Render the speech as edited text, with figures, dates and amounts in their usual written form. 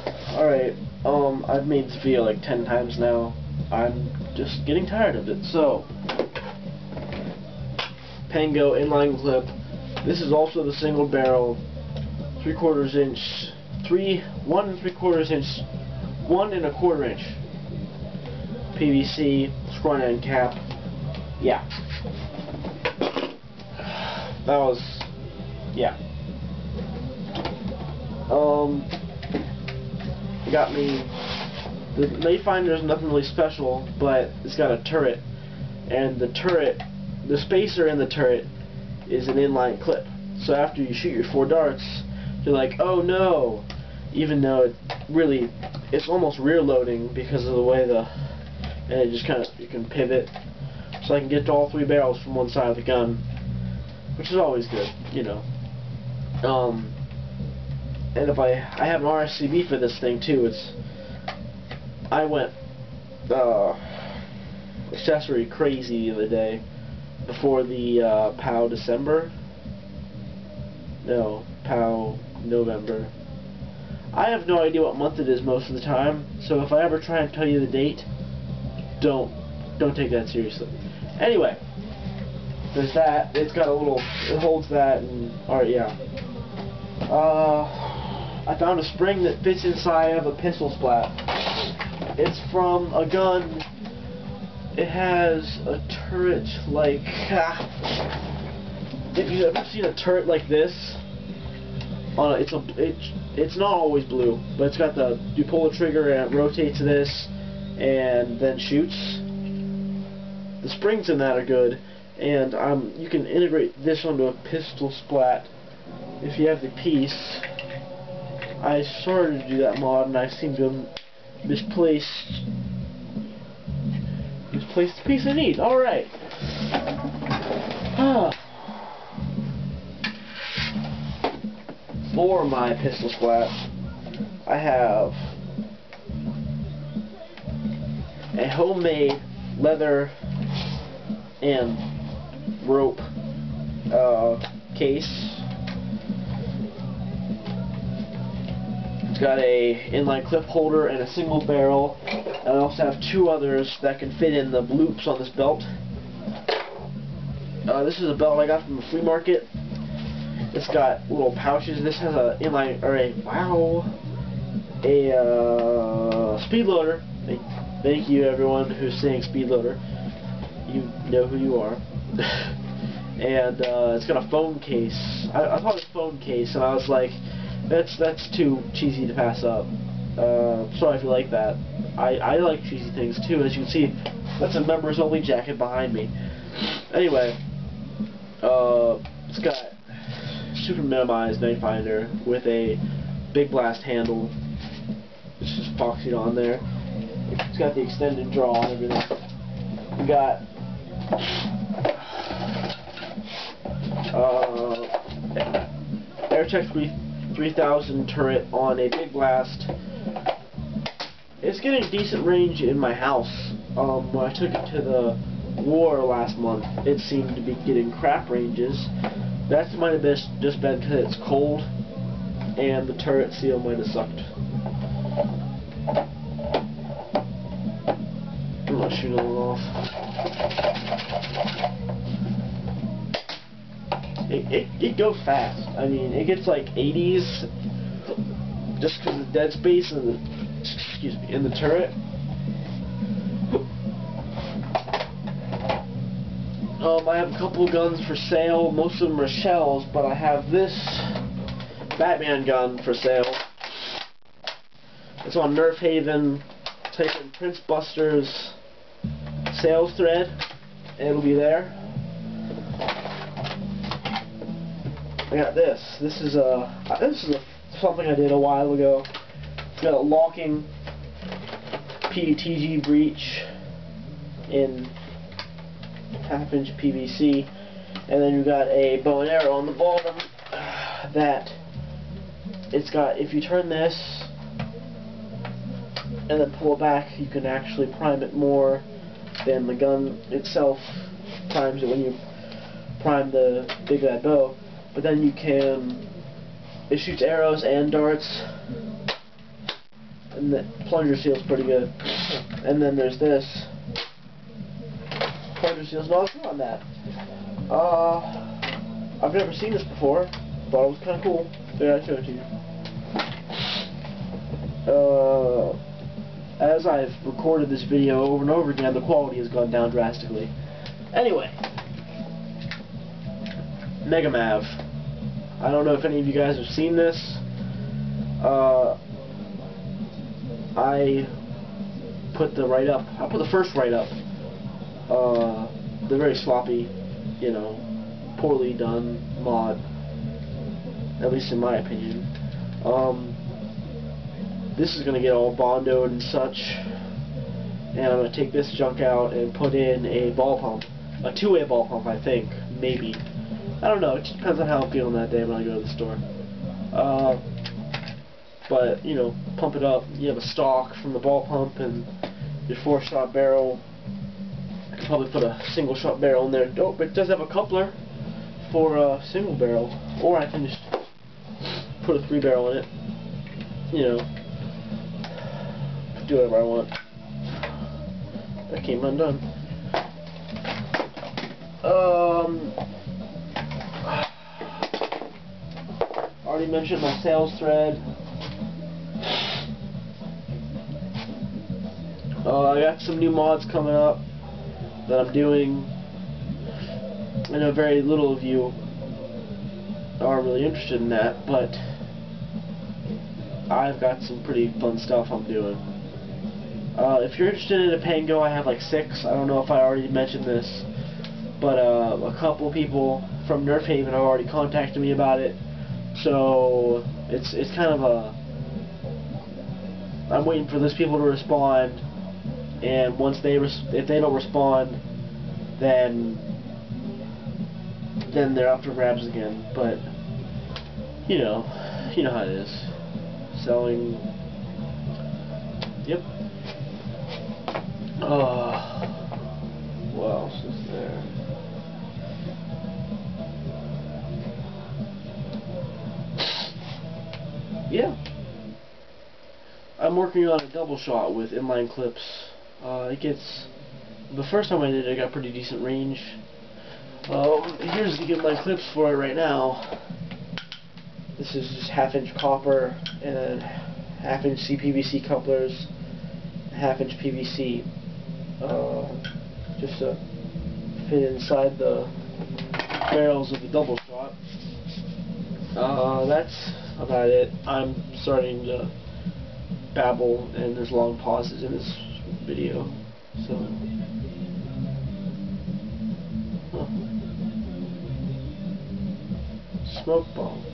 Alright, I've made this video like 10 times now. I'm just getting tired of it. So, Pango inline clip. This is also the single barrel, 3/4 inch, 1 3/4 inch, 1 1/4 inch PVC front end cap. Yeah. That was, yeah. It got me. The Mayfinder's nothing really special, but it's got a turret, and the turret, the spacer in the turret is an inline clip. So after you shoot your 4 darts, you're like, oh no, even though it really, it's almost rear loading because of the way and it just kind of, you can pivot, so I can get to all 3 barrels from one side of the gun, which is always good, you know. And if I have an RSCB for this thing too. I went accessory crazy the other day before the POW December. No, POW November. I have no idea what month it is most of the time, so if I ever try and tell you the date, don't take that seriously. Anyway, there's that. It's got a little, it holds that, and alright, yeah. I found a spring that fits inside of a pistol splat. It's from a gun. It has a turret like, if you've ever seen a turret like this, it's not always blue, but it's got you pull the trigger and it rotates this and then shoots. The springs in that are good, and you can integrate this onto a pistol splat if you have the piece. I started to do that mod, and I seem to have misplaced the piece I need. Alright. For my pistol splat, I have a homemade leather and rope case. It's got a inline clip holder and a single barrel, and I also have 2 others that can fit in the loops on this belt. This is a belt I got from the flea market. It's got little pouches. This has a inline, or a speed loader. Thank you everyone who's saying speed loader. You know who you are. And it's got a phone case. I thought it was a phone case, and I was like, that's too cheesy to pass up. Sorry if you like that. I like cheesy things too. As you can see, that's a members only jacket behind me. Anyway, it's got super minimized Mayfinder with a big blast handle. It's just epoxied on there. It's got the extended draw and everything. We got Aircheck 3000 turret on a big blast. It's getting decent range in my house. When I took it to the war last month, it seemed to be getting crap ranges. That might have just been because it's cold, and the turret seal might have sucked. I'm not shooting it off. It goes fast. I mean, it gets like 80s just because of the dead space in the turret. I have a couple guns for sale. Most of them are shells, but I have this Batman gun for sale. It's on Nerf Haven. Type in Prince Buster's sales thread, and it'll be there. I got this. This is something I did a while ago. It's got a locking PETG breech in 1/2 inch PVC, and then you got a bow and arrow on the bottom that it's got. If you turn this and then pull it back, you can actually prime it more than the gun itself primes it when you prime the big bad bow. But then you can, it shoots arrows and darts. and the plunger seal's pretty good. And then there's this. Plunger seal's not good on that. I've never seen this before. Thought it was kind of cool. Figured I'd show it to you. As I've recorded this video over and over again, the quality has gone down drastically. Anyway, Mega Mav. I don't know if any of you guys have seen this. I put the write-up. I put the first write-up. The very sloppy, you know, poorly done mod. At least in my opinion. This is gonna get all bondoed and such, and I'm gonna take this junk out and put in a ball pump, a two-way ball pump, I think, maybe. I don't know. It just depends on how I'm feeling that day when I go to the store. But you know, pump it up. You have a stock from the ball pump and your 4-shot barrel. I could probably put a single-shot barrel in there. Oh, but it does have a coupler for a single barrel, or I can just put a 3-barrel in it. You know, do whatever I want. That came undone. Already mentioned my sales thread. I got some new mods coming up that I'm doing. I know very little of you are really interested in that, but I've got some pretty fun stuff I'm doing. If you're interested in a Pango, I have like 6. I don't know if I already mentioned this, but a couple people from Nerf Haven have already contacted me about it. So it's kind of a, I'm waiting for those people to respond, and once if they don't respond, then they're up for grabs again. But you know how it is. Selling. Yep. What else is there? Yeah. I'm working on a double shot with inline clips. It gets. The first time I did it, I got pretty decent range. Here's the inline clips for it right now. This is just 1/2-inch copper and 1/2-inch CPVC couplers, 1/2-inch PVC, just to fit inside the barrels of the double shot. That's about it. I'm starting to babble, and there's long pauses in this video, so. Smoke bomb.